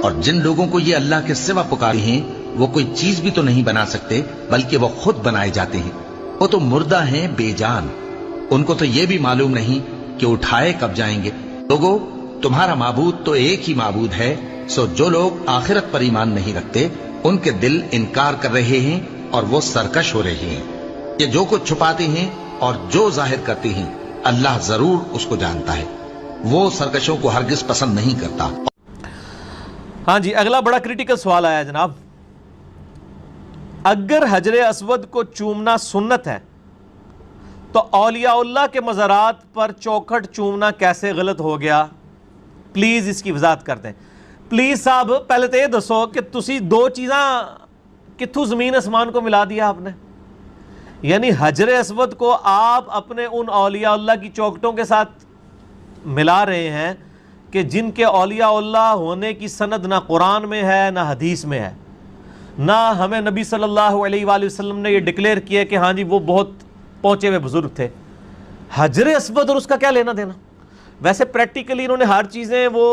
اور جن لوگوں کو یہ اللہ کے سوا پکارے ہیں وہ کوئی چیز بھی تو نہیں بنا سکتے بلکہ وہ خود بنائے جاتے ہیں. وہ تو مردہ ہیں بے جان، ان کو تو یہ بھی معلوم نہیں کہ اٹھائے کب جائیں گے. لوگو تمہارا معبود تو ایک ہی معبود ہے، سو جو لوگ آخرت پر ایمان نہیں رکھتے ان کے دل انکار کر رہے ہیں اور وہ سرکش ہو رہے ہیں. یہ جو کچھ چھپاتے ہیں اور جو ظاہر کرتے ہیں اللہ ضرور اس کو جانتا ہے، وہ سرکشوں کو ہرگز پسند نہیں کرتا. ہاں جی، اگلا بڑا کریٹیکل سوال آیا جناب. اگر حجر اسود کو چومنا سنت ہے تو اولیاء اللہ کے مزارات پر چوکھٹ چومنا کیسے غلط ہو گیا؟ پلیز اس کی وضاحت کر دیں. پلیز صاحب پہلے تو یہ دسو کہ تسی دو چیزاں کتھوں زمین اسمان کو ملا دیا آپ نے. یعنی حجر اسود کو آپ اپنے ان اولیاء اللہ کی چوکھٹوں کے ساتھ ملا رہے ہیں کہ جن کے اولیاء اللہ ہونے کی سند نہ قرآن میں ہے نہ حدیث میں ہے، نہ ہمیں نبی صلی اللہ علیہ وآلہ وسلم نے یہ ڈکلیئر کیا کہ ہاں جی وہ بہت پہنچے ہوئے بزرگ تھے. حجر اسود اور اس کا کیا لینا دینا؟ ویسے پریکٹیکلی انہوں نے ہر چیزیں وہ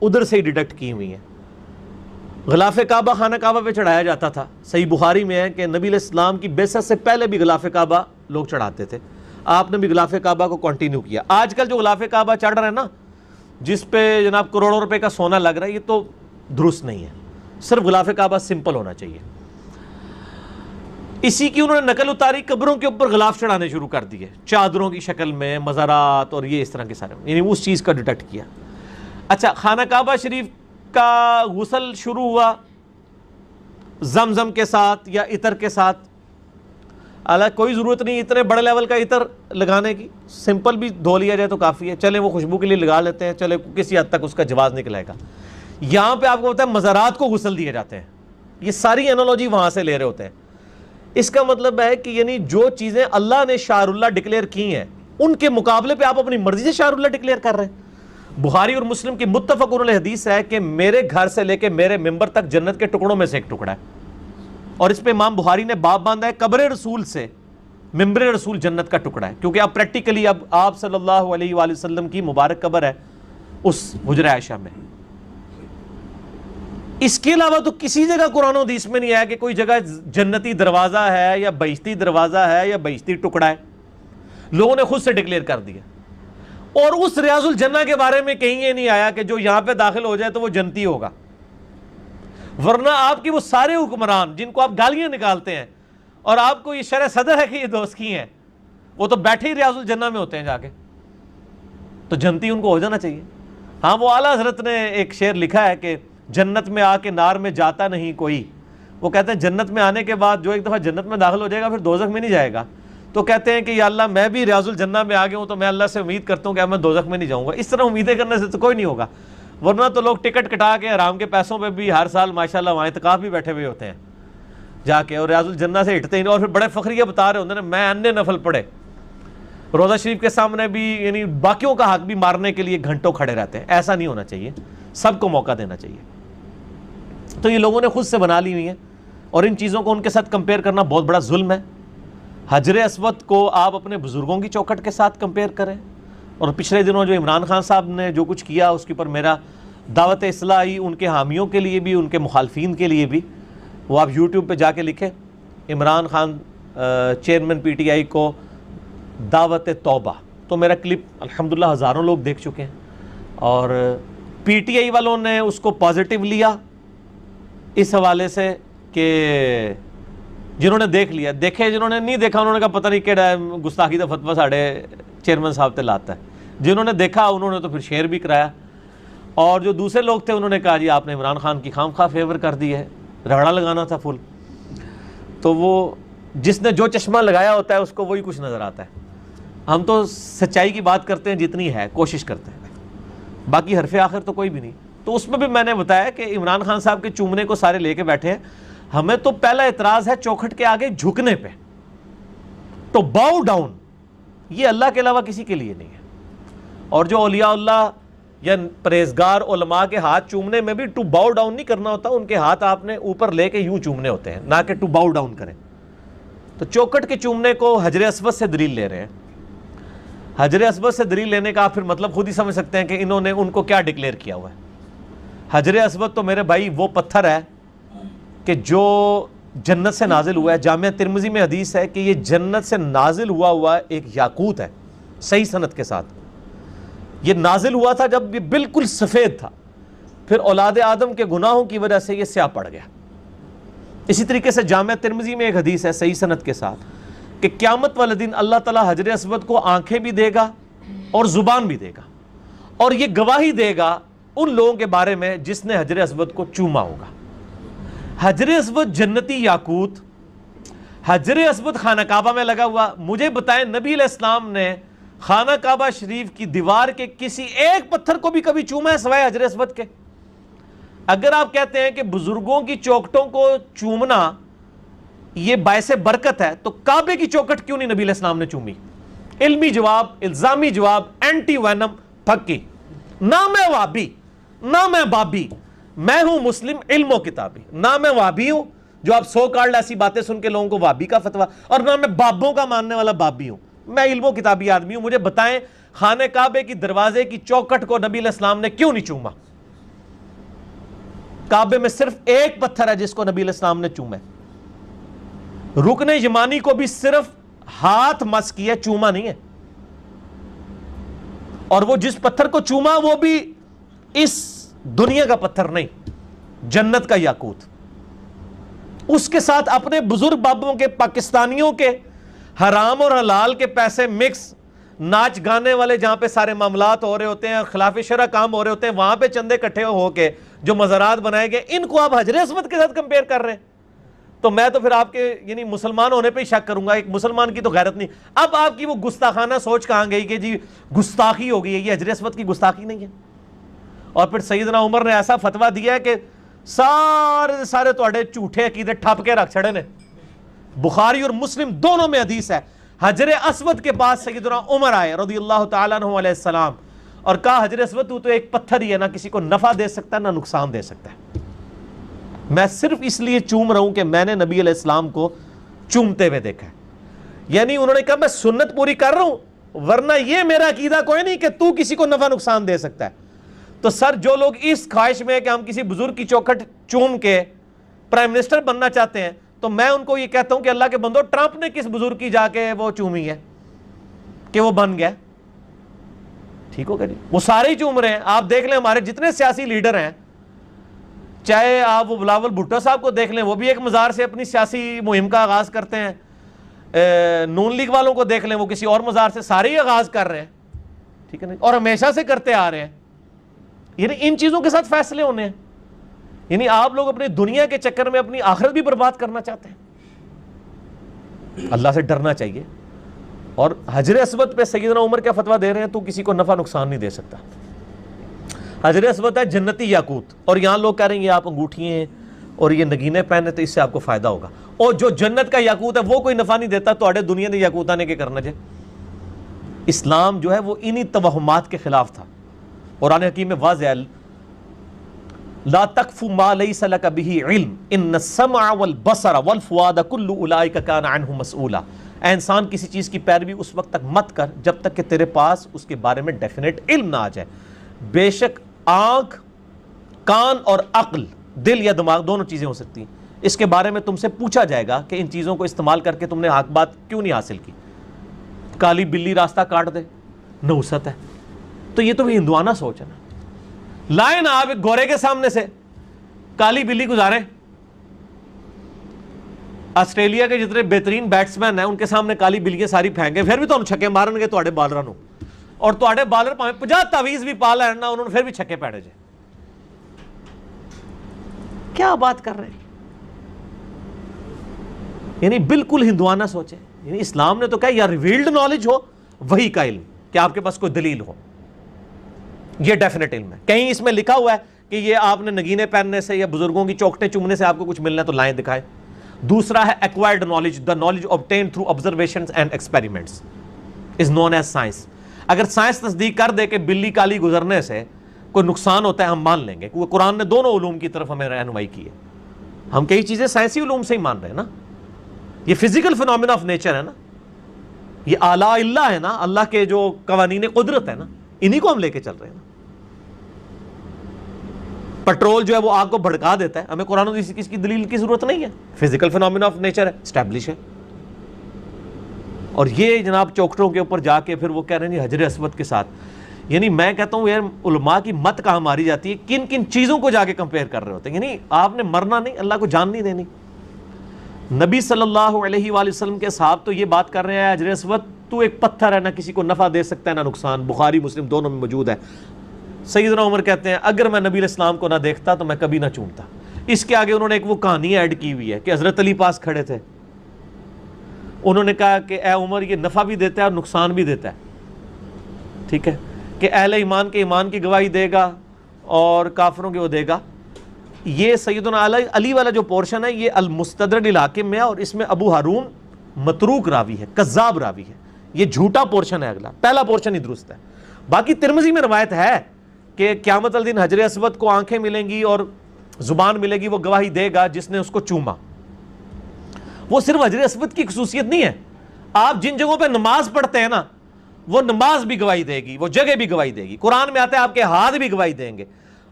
ادھر سے ہی ڈیڈکٹ کی ہوئی ہیں. غلاف کعبہ خانہ کعبہ پہ چڑھایا جاتا تھا، صحیح بخاری میں ہے کہ نبی علیہ السلام کی بعثت سے پہلے بھی غلاف کعبہ لوگ چڑھاتے تھے، آپ نے بھی غلاف کعبہ کو کنٹینیو کیا. آج کل جو غلاف کعبہ چڑھ رہا ہے نا، جس پہ جناب کروڑوں روپے کا سونا لگ رہا ہے، یہ تو درست نہیں ہے. صرف غلاف کعبہ سمپل ہونا چاہیے. اسی کی انہوں نے نقل اتاری، قبروں کے اوپر غلاف چڑھانے شروع کر دیے چادروں کی شکل میں، مزارات اور یہ اس طرح کے سارے، یعنی اس چیز کا ڈیٹیکٹ کیا. اچھا، خانہ کعبہ شریف کا غسل شروع ہوا زمزم کے ساتھ یا عطر کے ساتھ. حالانکہ کوئی ضرورت نہیں اتنے بڑے لیول کا عطر لگانے کی، سمپل بھی دھو لیا جائے تو کافی ہے. چلیں وہ خوشبو کے لیے لگا لیتے ہیں، چلے کسی حد تک اس کا جواز نکلے گا. یہاں پہ آپ کو پتہ ہے مزارات کو غسل دیے جاتے ہیں. یہ ساری انالوجی وہاں سے لے رہے ہوتے ہیں. اس کا مطلب ہے کہ یعنی جو چیزیں اللہ نے شعر اللہ ڈکلیئر کی ہیں ان کے مقابلے پہ آپ اپنی مرضی سے شعر اللہ ڈکلیئر کر رہے ہیں. بخاری اور مسلم کی متفق علیہ حدیث ہے کہ میرے گھر سے لے کے میرے ممبر تک جنت کے ٹکڑوں میں سے ایک ٹکڑا ہے. اور اس پہ امام بخاری نے باب باندھا ہے قبر رسول سے ممبر رسول جنت کا ٹکڑا ہے، کیونکہ اب پریکٹیکلی اب آپ صلی اللہ علیہ وآلہ وسلم کی مبارک قبر ہے اس حجرہ عائشہ میں. اس کے علاوہ تو کسی جگہ قرآن و حدیث میں نہیں آیا کہ کوئی جگہ جنتی دروازہ ہے یا بہشتی دروازہ ہے یا بہشتی ٹکڑا ہے. لوگوں نے خود سے ڈکلیئر کر دیا. اور اس ریاض الجنہ کے بارے میں کہیں یہ نہیں آیا کہ جو یہاں پہ داخل ہو جائے تو وہ جنتی ہوگا. ورنہ آپ کی وہ سارے حکمران جن کو آپ گالیاں نکالتے ہیں اور آپ کو یہ شرح صدر ہے کہ یہ دوست کی ہیں، وہ تو بیٹھے ہی ریاض الجنہ میں ہوتے ہیں جا کے، تو جنتی ان کو ہو جانا چاہیے. ہاں وہ اعلیٰ حضرت نے ایک شعر لکھا ہے کہ جنت میں آ کے نار میں جاتا نہیں کوئی. وہ کہتے ہیں جنت میں آنے کے بعد جو ایک دفعہ جنت میں داخل ہو جائے گا پھر دوزخ میں نہیں جائے گا. تو کہتے ہیں کہ یا اللہ میں بھی ریاض الجنہ میں آ گیا ہوں تو میں اللہ سے امید کرتا ہوں کہ میں دوزخ میں نہیں جاؤں گا. اس طرح امیدیں کرنے سے تو کوئی نہیں ہوگا. ورنہ تو لوگ ٹکٹ کٹا کے حرام کے پیسوں پہ بھی ہر سال ماشاءاللہ وہاں اعتکاف بھی بیٹھے ہوئے ہوتے ہیں جا کے، اور ریاض الجنہ سے ہٹتے ہی نہیں. اور پھر بڑے فخریہ بتا رہے ہوتے ہیں میں انے نفل پڑھے روزہ شریف کے سامنے بھی، یعنی باقیوں کا حق بھی مارنے کے لیے گھنٹوں کھڑے رہتے ہیں. ایسا نہیں ہونا چاہیے، سب کو موقع دینا چاہیے. تو یہ لوگوں نے خود سے بنا لی ہوئی ہیں اور ان چیزوں کو ان کے ساتھ کمپیئر کرنا بہت بڑا ظلم ہے. حجر اسود کو آپ اپنے بزرگوں کی چوکھٹ کے ساتھ کمپیئر کریں. اور پچھلے دنوں جو عمران خان صاحب نے جو کچھ کیا اس کے اوپر میرا دعوت اصلاحی ان کے حامیوں کے لیے بھی ان کے مخالفین کے لیے بھی، وہ آپ یوٹیوب پہ جا کے لکھیں Imran Khan chairman P T I کو دعوت توبہ. تو میرا کلپ الحمدللہ ہزاروں لوگ دیکھ چکے ہیں اور پی ٹی آئی والوں نے اس کو پازیٹیو لیا اس حوالے سے کہ جنہوں نے دیکھ لیا دیکھے، جنہوں نے نہیں دیکھا انہوں نے کہا پتہ نہیں کیڑا گستاخی دا فتویٰ ساڑھے چیئرمین صاحب تے لاتا ہے. جنہوں نے دیکھا انہوں نے تو پھر شیئر بھی کرایا، اور جو دوسرے لوگ تھے انہوں نے کہا جی آپ نے عمران خان کی خام خواہ فیور کر دی ہے، رگڑا لگانا تھا فل. تو وہ جس نے جو چشمہ لگایا ہوتا ہے اس کو وہی کچھ نظر آتا ہے. ہم تو سچائی کی بات کرتے ہیں جتنی ہے، کوشش کرتے ہیں، باقی حرف آخر تو کوئی بھی نہیں. تو اس میں بھی میں نے بتایا کہ عمران خان صاحب کے چومنے کو سارے لے کے بیٹھے ہیں. ہمیں تو پہلا اعتراض ہے چوکھٹ کے آگے جھکنے پہ. تو باؤ ڈاؤن یہ اللہ کے علاوہ کسی کے لیے نہیں ہے. اور جو اولیاء اللہ یا پرہیزگار علماء کے ہاتھ چومنے میں بھی ٹو باؤ ڈاؤن نہیں کرنا ہوتا، ان کے ہاتھ آپ نے اوپر لے کے یوں چومنے ہوتے ہیں، نہ کہ ٹو باؤ ڈاؤن کریں. تو چوکھٹ کے چومنے کو حجر اسود سے دلیل لے رہے ہیں. حجر اسود سے دلیل لینے کا آپ پھر مطلب خود ہی سمجھ سکتے ہیں کہ انہوں نے ان کو کیا ڈکلیئر کیا ہوا ہے. حجر اسود تو میرے بھائی وہ پتھر ہے کہ جو جنت سے نازل ہوا ہے. جامعہ ترمذی میں حدیث ہے کہ یہ جنت سے نازل ہوا ایک یاقوت ہے, صحیح سند کے ساتھ. یہ نازل ہوا تھا جب یہ بالکل سفید تھا, پھر اولاد آدم کے گناہوں کی وجہ سے یہ سیاہ پڑ گیا. اسی طریقے سے جامعہ ترمذی میں ایک حدیث ہے صحیح سند کے ساتھ کہ قیامت والے دن اللہ تعالیٰ حجر اسود کو آنکھیں بھی دے گا اور زبان بھی دے گا, اور یہ گواہی دے گا ان لوگوں کے بارے میں جس نے حجر اسود کو چوما ہوگا. حجر اسود جنتی یاقوت, حجر اسود خانہ کعبہ میں لگا ہوا. مجھے بتائیں نبی علیہ السلام نے خانہ کعبہ شریف کی دیوار کے کسی ایک پتھر کو بھی کبھی چوما ہے سوائے حجر اسود کے؟ اگر آپ کہتے ہیں کہ بزرگوں کی چوکٹوں کو چومنا یہ باعث برکت ہے, تو کعبے کی چوکٹ کیوں نہیں نبی علیہ السلام نے چومی؟ علمی جواب, الزامی جواب, اینٹی وینم پھکی. نہ میں وابی نہ میں بابی, میں ہوں مسلم علم و کتابی. نہ میں وابی ہوں جو آپ سو کارڈ ایسی باتیں سن کے لوگوں کو وابی کا فتویٰ, اور نہ میں بابوں کا ماننے والا بابی ہوں. میں علم و کتابی آدمی ہوں. مجھے بتائیں خانہ کعبے کی دروازے کی چوکٹ کو نبی علیہ السلام نے کیوں نہیں چوما؟ کعبے میں صرف ایک پتھر ہے جس کو نبی علیہ السلام نے چوما ہے. رکن یمانی کو بھی صرف ہاتھ مس کیا, چوما نہیں ہے. اور وہ جس پتھر کو چوما وہ بھی اس دنیا کا پتھر نہیں, جنت کا یاقوت. اس کے ساتھ اپنے بزرگ بابوں کے, پاکستانیوں کے حرام اور حلال کے پیسے مکس, ناچ گانے والے جہاں پہ سارے معاملات ہو رہے ہوتے ہیں, خلاف شرع کام ہو رہے ہوتے ہیں, وہاں پہ چندے اکٹھے ہو کے جو مزارات بنائے گئے, ان کو آپ حجر اسود کے ساتھ کمپیئر کر رہے ہیں. تو میں تو پھر آپ کے یعنی مسلمان ہونے پہ ہی شک کروں گا. ایک مسلمان کی تو غیرت نہیں. اب آپ کی وہ گستاخانہ سوچ کہاں گئی کہ جی گستاخی ہو گئی ہے, یہ حجر اسود کی گستاخی نہیں ہے. اور پھر سیدنا عمر نے ایسا فتویٰ دیا ہے کہ سارے تواڈے جھوٹے عقیدے ٹھپ کے رکھ چھڑے نے. بخاری اور مسلم دونوں میں حدیث ہے, حجر اسود کے پاس سیدنا عمر آئے رضی اللہ تعالیٰ عنہ علیہ السلام, اور کہا حجر اسود تو ایک پتھر ہی ہے, نہ کسی کو نفع دے سکتا ہے نہ نقصان دے سکتا ہے. میں صرف اس لیے چوم رہا ہوں کہ میں نے نبی علیہ السلام کو چومتے ہوئے دیکھا ہے. یعنی انہوں نے کہا میں سنت پوری کر رہا ہوں, ورنہ یہ میرا عقیدہ کوئی نہیں کہ تو کسی کو نفع نقصان دے سکتا ہے. تو سر جو لوگ اس خواہش میں کہ ہم کسی بزرگ کی چوکھٹ چوم کے پرائم منسٹر بننا چاہتے ہیں, تو میں ان کو یہ کہتا ہوں کہ اللہ کے بندو, ٹرمپ نے کس بزرگ کی جا کے وہ چومی ہے کہ وہ بن گیا؟ ٹھیک ہوگا جی, وہ سارے ہی چوم رہے ہیں. آپ دیکھ لیں ہمارے جتنے سیاسی لیڈر ہیں, چاہے آپ وہ بلاول بھٹو صاحب کو دیکھ لیں, وہ بھی ایک مزار سے اپنی سیاسی مہم کا آغاز کرتے ہیں. نون لیگ والوں کو دیکھ لیں, وہ کسی اور مزار سے سارے ہی آغاز کر رہے ہیں. ٹھیک ہے نا, اور ہمیشہ سے کرتے آ رہے ہیں. یعنی ان چیزوں کے ساتھ فیصلے ہونے ہیں. یعنی آپ لوگ اپنی دنیا کے چکر میں اپنی آخرت بھی برباد کرنا چاہتے ہیں. اللہ سے ڈرنا چاہیے. اور حجر اسود پہ سیدنا عمر کیا فتویٰ دے رہے ہیں, تو کسی کو نفع نقصان نہیں دے سکتا. حجر اسود ہے جنتی یاقوت, اور یہاں لوگ کہہ رہے ہیں یہ آپ انگوٹھی ہیں اور یہ نگینے پہنے تو اس سے آپ کو فائدہ ہوگا. اور جو جنت کا یاقوت ہے وہ کوئی نفع نہیں دیتا, تو اڑے دنیا نے یاقوت آنے کے کرنا چاہے. اسلام جو ہے وہ انہی توہمات کے خلاف تھا. قرآن حکیم میں واضح ہے, لا تقف ما لیس لک بہ علم ان السمع والبصر والفؤاد کل اولئک کان عنہ مسئولا. اے انسان, کسی چیز کی پیروی اس وقت تک مت کر جب تک کہ تیرے پاس اس کے بارے میں ڈیفینیٹ علم نہ آ جائے. بے شک آنکھ, کان اور عقل, دل یا دماغ دونوں چیزیں ہو سکتی ہیں, اس کے بارے میں تم سے پوچھا جائے گا کہ ان چیزوں کو استعمال کر کے تم نے حق بات کیوں نہیں حاصل کی. کالی بلی راستہ کاٹ دے, نحوست ہے. تو یہ تو ہندوانہ سوچ ہے نا. لائن آپ ایک گورے کے سامنے سے کالی بلی گزاریں, آسٹریلیا کے جتنے بہترین بیٹسمین ہیں ان کے سامنے کالی بلیاں ساری پھینکیں, پھر بھی تو چھکے مارن گے تواڈے بالراں نوں, اور تواڈے بالر پاویں 50 تعویذ بھی پا لین نا, انہوں نے پھر بھی چھکے پیڑے جے. کیا بات کر رہے ہیں؟ یعنی بالکل ہندوانہ سوچے. یعنی اسلام نے تو کہا یا ریویلڈ نالج ہو, وہی کا علم, کہ آپ کے پاس کوئی دلیل ہو, یہ ڈیفینیٹ علم ہے. کہیں اس میں لکھا ہوا ہے کہ یہ آپ نے نگینے پہننے سے یا بزرگوں کی چوکٹیں چومنے سے آپ کو کچھ ملنا ہے, تو لائیں دکھائیں. دوسرا ہے acquired knowledge, the knowledge obtained through observations and experiments is known as science. اگر سائنس تصدیق کر دے کہ بلی کالی گزرنے سے کوئی نقصان ہوتا ہے, ہم مان لیں گے, کیونکہ قرآن نے دونوں علوم کی طرف ہمیں رہنمائی کی ہے. ہم کئی چیزیں سائنسی علوم سے ہی مان رہے ہیں نا. یہ فزیکل فنومینا آف نیچر ہے نا, یہ اعلیٰ اللہ ہے نا, اللہ کے جو قوانین قدرت ہے نا, انہی کو ہم لے کے چل رہے ہیں نا. پیٹرول جو ہے وہ آگ کو بھڑکا دیتا ہے, ہمیں قرآن و حدیث کی دلیل کی ضرورت نہیں ہے, فزیکل فینومینا آف نیچر ہے, اسٹیبلش ہے. اور یہ جناب چوکٹوں کے اوپر جا کے پھر وہ کہہ رہے ہیں حجر اسود کے ساتھ, یعنی میں کہتا ہوں یار علماء کی مت کہاں ماری جاتی ہے, کن کن چیزوں کو جا کے کمپیئر کر رہے ہوتے ہیں. یعنی آپ نے مرنا نہیں, اللہ کو جان نہیں دینی. نبی صلی اللہ علیہ وآلہ وسلم کے صحاب تو یہ بات کر رہے ہیں حجر اسود تو ایک پتھر ہے, نہ کسی کو نفع دے سکتا ہے نہ نقصان, بخاری مسلم دونوں میں موجود ہے. سیدنا عمر کہتے ہیں اگر میں نبی علیہ السلام کو نہ دیکھتا تو میں کبھی نہ چومتا. اس کے آگے انہوں نے ایک وہ کہانی ایڈ کی ہوئی ہے کہ حضرت علی پاس کھڑے تھے, انہوں نے کہا کہ اے عمر یہ نفع بھی دیتا ہے اور نقصان بھی دیتا ہے, ٹھیک ہے, کہ اہل ایمان کے ایمان کی گواہی دے گا اور کافروں کے وہ دے گا. یہ سیدنا علی والا جو پورشن ہے یہ المستدرک الحاکم میں ہے, اور اس میں ابو ہارون متروک راوی ہے, کذاب راوی ہے, یہ جھوٹا پورشن ہے. اگلا پہلا پورشن ہی درست ہے. باقی ترمذی میں روایت ہے کہ قیامت الدین حجر اسود کو آنکھیں ملیں گی اور زبان ملے گی, وہ گواہی دے گا جس نے اس کو چوما. وہ صرف حجر اسود کی خصوصیت نہیں ہے, آپ جن جگہوں پہ نماز پڑھتے ہیں نا وہ نماز بھی گواہی دے گی, وہ جگہ بھی گواہی دے گی. قرآن میں آتا ہے آپ کے ہاتھ بھی گواہی دیں گے,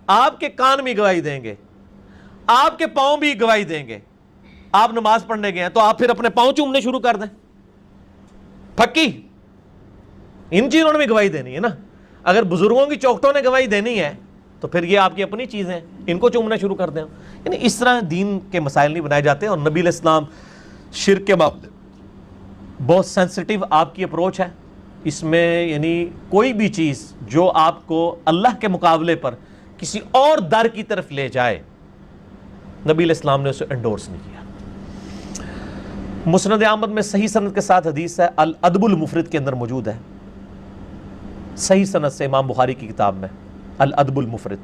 آپ کے کان بھی گواہی دیں گے, آپ کے پاؤں بھی گواہی دیں گے. آپ نماز پڑھنے گئے ہیں تو آپ پھر اپنے پاؤں چومنے شروع کر دیں, پھکی ان چیزوں نے بھی گواہی دینی ہے نا. اگر بزرگوں کی چوکٹوں نے گواہی دینی ہے تو پھر یہ آپ کی اپنی چیزیں ہیں, ان کو چومنا شروع کر دیں. یعنی اس طرح دین کے مسائل نہیں بنائے جاتے. اور نبی علیہ السلام شرک کے معاملے بہت سینسٹیو آپ کی اپروچ ہے, اس میں یعنی کوئی بھی چیز جو آپ کو اللہ کے مقابلے پر کسی اور در کی طرف لے جائے, نبی علیہ السلام نے اسے انڈورس نہیں کیا. مسند احمد میں صحیح سند کے ساتھ حدیث ہے, الادب المفرد کے اندر موجود ہے, صحیح سند سے امام بخاری کی کتاب میں الادب المفرد.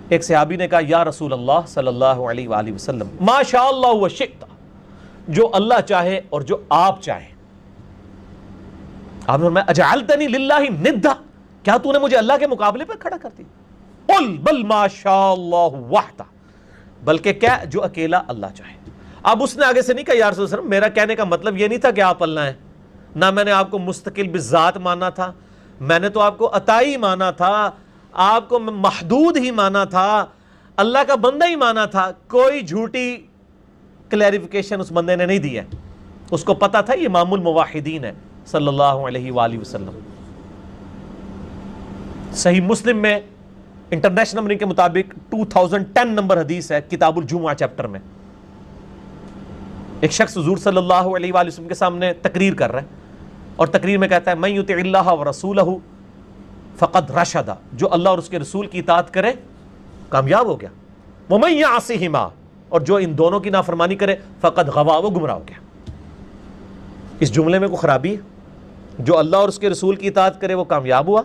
ایک صحابی نے کہا یا رسول اللہ صلی اللہ علیہ وآلہ وسلم ما شاء اللہ وشئت, جو اللہ چاہے اور جو آپ چاہیں. آپ نے فرمایا اجعلتنی للہ ندا, کیا تو نے مجھے اللہ کے مقابلے پر کھڑا کر دی؟ قل بل ما شاء اللہ وحدہ, بلکہ کیا جو اکیلا اللہ چاہے. اب اس نے آگے سے نہیں کہا یا رسول اللہ میرا کہنے کا مطلب یہ نہیں تھا کہ آپ اللہ ہیں, نہ میں نے آپ کو مستقل بذات مانا تھا, میں نے تو آپ کو عطائی مانا تھا, آپ کو محدود ہی مانا تھا, اللہ کا بندہ ہی مانا تھا. کوئی جھوٹی کلیریفیکیشن اس بندے نے نہیں دی ہے, اس کو پتا تھا یہ امام الموحدین ہے صلی اللہ علیہ وآلہ وسلم. صحیح مسلم میں انٹرنیشنل نمبرنگ کے مطابق 2010 نمبر حدیث ہے, کتاب الجمعہ چیپٹر میں. ایک شخص حضور صلی اللہ علیہ وآلہ وسلم کے سامنے تقریر کر رہا ہے, اور تقریر میں کہتا ہے من یطع اللہ ورسولہ فقد رشد, جو اللہ اور اس کے رسول کی اطاعت کرے کامیاب ہو گیا. ومن یعصہما, اور جو ان دونوں کی نافرمانی کرے فقد غوا, وہ گمراہ ہو گیا. اس جملے میں کوئی خرابی ہے؟ جو اللہ اور اس کے رسول کی اطاعت کرے وہ کامیاب ہوا,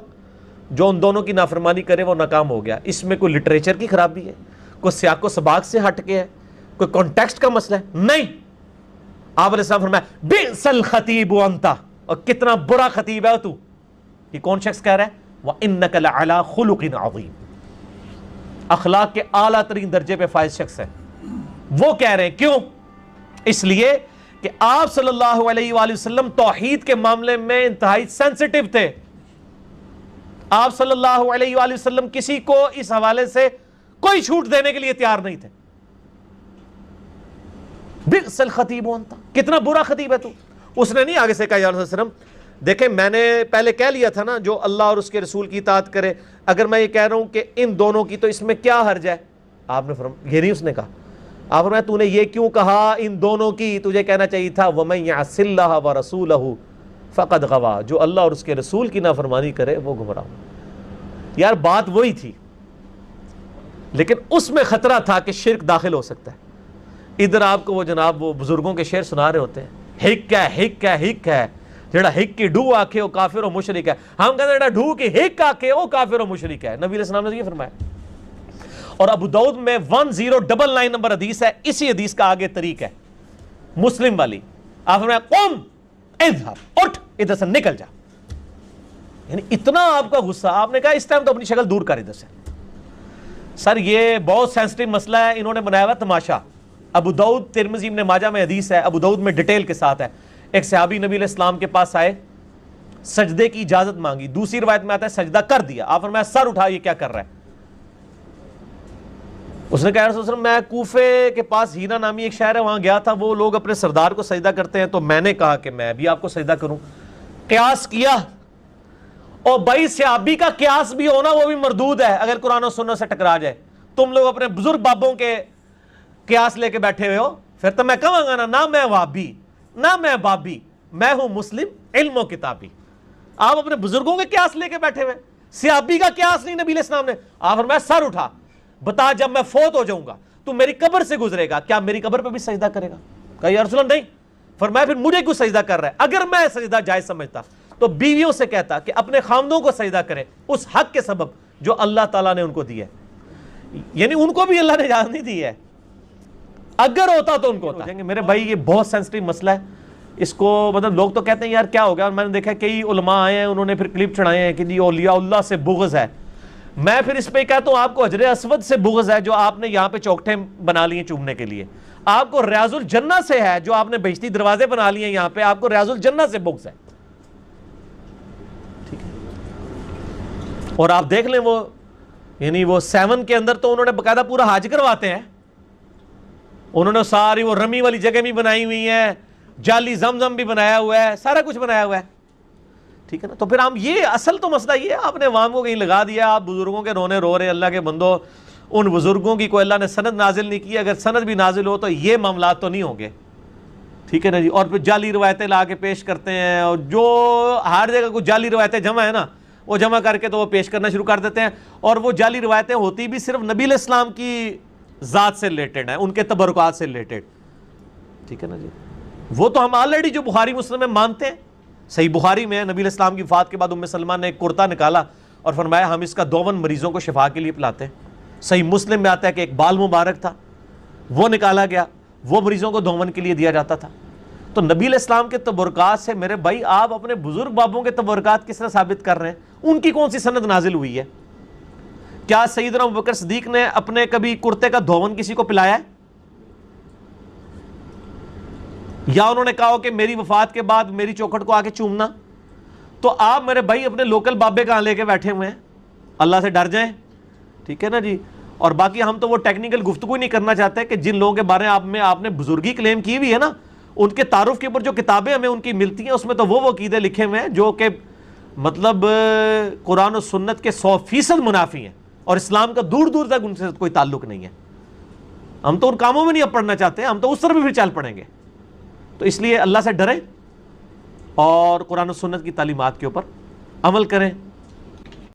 جو ان دونوں کی نافرمانی کرے وہ ناکام ہو گیا. اس میں کوئی لٹریچر کی خرابی ہے, کوئی سیاق و سباق سے ہٹ کے ہے, کوئی کانٹیکسٹ کا مسئلہ ہے؟ نہیں. آپ علیہ السلام فرمایا بئس الخطیب انت, اور کتنا برا خطیب ہے تو. یہ کون شخص کہہ رہا ہے؟ وَإِنَّكَ لَعَلَىٰ خُلُقٍ عَظِيمٍ, اخلاق کے اعلیٰ ترین درجے پہ فائز شخص ہے. وہ کہہ رہے ہیں کیوں؟ اس لیے کہ آپ صلی اللہ علیہ وآلہ وسلم توحید کے معاملے میں انتہائی سینسٹیو تھے. آپ صلی اللہ علیہ وآلہ وسلم کسی کو اس حوالے سے کوئی چھوٹ دینے کے لیے تیار نہیں تھے. بئس الخطیب انت, کتنا برا خطیب ہے تو. اس نے نہیں آگے سے کہا یا رسول اللہ صلی اللہ علیہ وسلم دیکھیں میں نے پہلے کہہ لیا تھا نا جو اللہ اور اس کے رسول کی اطاعت کرے, اگر میں یہ کہہ رہا ہوں کہ ان دونوں کی تو اس میں کیا حرج ہے؟ آپ نے فرمایا یہ نہیں اس نے کہا. آپ فرمایا تو نے یہ کیوں کہا ان دونوں کی؟ تجھے کہنا چاہیے تھا وَمَن يَعْصِ اللَّهَ وَرَسُولَهُ فَقَدْ غَوَىٰ, جو اللہ اور اس کے رسول کی نافرمانی کرے وہ گمراہ. یار بات وہی تھی, لیکن اس میں خطرہ تھا کہ شرک داخل ہو سکتا ہے. ادھر آپ کو وہ جناب وہ بزرگوں کے شعر سنا رہے ہوتے ہیں, ہک ہے ہک ہے ہک ہے, جڑا ہک کی ڈو آکھے وہ کافر و مشرک ہے. ہم کہتے ہیں جڑا ڈو کی ہک آکھے وہ کافر و مشرک ہے. نبی علیہ السلام نے یہ فرمایا. اور ابو داؤد میں 1099 نمبر حدیث ہے, اسی حدیث کا آگے طریق ہے مسلم والی. آپ فرمایا قم اذهب, اٹھ ادھر سے نکل جا. یعنی اتنا آپ کا غصہ, آپ نے کہا اس ٹائم تو اپنی شکل دور کر ادھر سے. سر یہ بہت سینسٹیو مسئلہ ہے, انہوں نے بنایا ہوا تماشا. ابو داؤد ترمذی ابن ماجہ میں حدیث ہے, ابو داؤد میں ڈیٹیل کے ساتھ ہے. ایک صحابی نبی علیہ السلام کے پاس آئے, سجدے کی اجازت مانگی. دوسری روایت میں آتا ہے سجدہ کر دیا. آپ فرمایا سر اٹھا, یہ کیا کر رہا ہے؟ اس نے کہا رسول اللہ میں کوفے کے پاس ہیرا نامی ایک شہر ہے وہاں گیا تھا, وہ لوگ اپنے سردار کو سجدہ کرتے ہیں, تو میں نے کہا کہ میں بھی آپ کو سجدہ کروں. قیاس کیا, اور بھائی صحابی کا قیاس بھی ہونا وہ بھی مردود ہے اگر قرآن و سنت سے ٹکرا جائے. تم لوگ اپنے بزرگ بابوں کے قیاس لے کے بیٹھے ہوئے ہو, پھر تو میں کہوں گا نہ میں وہابی نہ میں بابی, میں ہوں مسلم علم و کتابی. آپ اپنے بزرگوں کے قیاس لے کے بیٹھے ہوئے, صحابی کا قیاس نہیں نبی علیہ السلام نے. آپ فرمایا سر اٹھا, بتا جب میں فوت ہو جاؤں گا تو میری قبر سے گزرے گا, کیا میری قبر پہ بھی سجدہ کرے گا؟ کہا یا رسول اللہ نہیں. فرمایا پھر مجھے کیوں سجدہ کر رہا ہے؟ اگر میں سجدہ جائز سمجھتا تو بیویوں سے کہتا کہ اپنے خامدوں کو سجدہ کریں اس حق کے سبب جو اللہ تعالیٰ نے ان کو دیا ہے. یعنی ان کو بھی اللہ نے اجازت نہیں دی ہے, اگر ہوتا تو ان کو ہوتا. میرے بھائی یہ بہت سینسٹیو مسئلہ ہے, اس کو مطلب لوگ تو کہتے ہیں یار کیا ہو گیا, اور میں نے دیکھا کئی علماء آئے ہیں انہوں نے پھر کلپ چڑھائے ہیں کہ جی اولیاء اللہ سے بغض ہے. میں پھر اس پہ کہتا ہوں آپ کو حجر اسود سے بغض ہے جو آپ نے یہاں پہ چوکٹیں بنا لی ہیں چومنے کے لیے. آپ کو ریاض الجنہ سے ہے جو آپ نے بہشتی دروازے بنا لیے ہیں یہاں پہ, آپ کو ریاض الجنہ سے بغض ہے. ٹھیک ہے, اور آپ دیکھ لیں وہ یعنی وہ 7 کے اندر تو انہوں نے باقاعدہ پورا حج کرواتے ہیں, انہوں نے ساری وہ رمی والی جگہ بھی بنائی ہوئی ہیں, جعلی زمزم بھی بنایا ہوا ہے, سارا کچھ بنایا ہوا ہے. ٹھیک ہے نا, تو پھر ہم یہ اصل تو مسئلہ یہ ہے آپ نے عوام کو کہیں لگا دیا, آپ بزرگوں کے رونے رو رہے. اللہ کے بندو, ان بزرگوں کی کوئی اللہ نے سند نازل نہیں کی, اگر سند بھی نازل ہو تو یہ معاملات تو نہیں ہوں گے. ٹھیک ہے نا جی, اور پھر جعلی روایتیں لا کے پیش کرتے ہیں, اور جو ہر جگہ کو جعلی روایتیں جمع ہے نا وہ جمع کر کے تو وہ پیش کرنا شروع کر دیتے ہیں. اور وہ جعلی روایتیں ہوتی بھی صرف نبی علیہ السلام کی ذات سے ریلیٹڈ ہیں, ان کے تبرکات سے ریلیٹڈ. ٹھیک ہے نا جی, وہ تو ہم آلریڈی جو بخاری مسلم میں مانتے ہیں. صحیح بخاری میں نبی علیہ السلام کی وفات کے بعد ام سلمہ نے ایک کرتا نکالا اور فرمایا ہم اس کا 52 مریضوں کو شفا کے لیے پلاتے ہیں. صحیح مسلم میں آتا ہے کہ ایک بال مبارک تھا وہ نکالا گیا, وہ مریضوں کو 52 کے لیے دیا جاتا تھا. تو نبی علیہ السلام کے تبرکات سے میرے بھائی آپ اپنے بزرگ بابوں کے تبرکات کس طرح ثابت کر رہے ہیں؟ ان کی کون سی سند نازل ہوئی ہے؟ کیا سیدنا ابوبکر صدیق نے اپنے کبھی کرتے کا 52 کسی کو پلایا ہے؟ یا انہوں نے کہا ہو کہ میری وفات کے بعد میری چوکھٹ کو آ کے چومنا؟ تو آپ میرے بھائی اپنے لوکل بابے کہاں لے کے بیٹھے ہوئے ہیں, اللہ سے ڈر جائیں. ٹھیک ہے نا جی, اور باقی ہم تو وہ ٹیکنیکل گفتگو نہیں کرنا چاہتے کہ جن لوگوں کے بارے میں آپ نے بزرگی کلیم کی ہوئی ہے نا, ان کے تعارف کے اوپر جو کتابیں ہمیں ان کی ملتی ہیں اس میں تو وہ عقیدے لکھے ہوئے ہیں جو کہ مطلب قرآن و سنت کے 100% منافی ہیں, اور اسلام کا دور دور تک ان سے کوئی تعلق نہیں ہے. ہم تو ان کاموں میں نہیں اب پڑھنا چاہتے, ہم تو اس طرف بھی چل پڑیں گے. تو اس لیے اللہ سے ڈریں اور قرآن و سنت کی تعلیمات کے اوپر عمل کریں.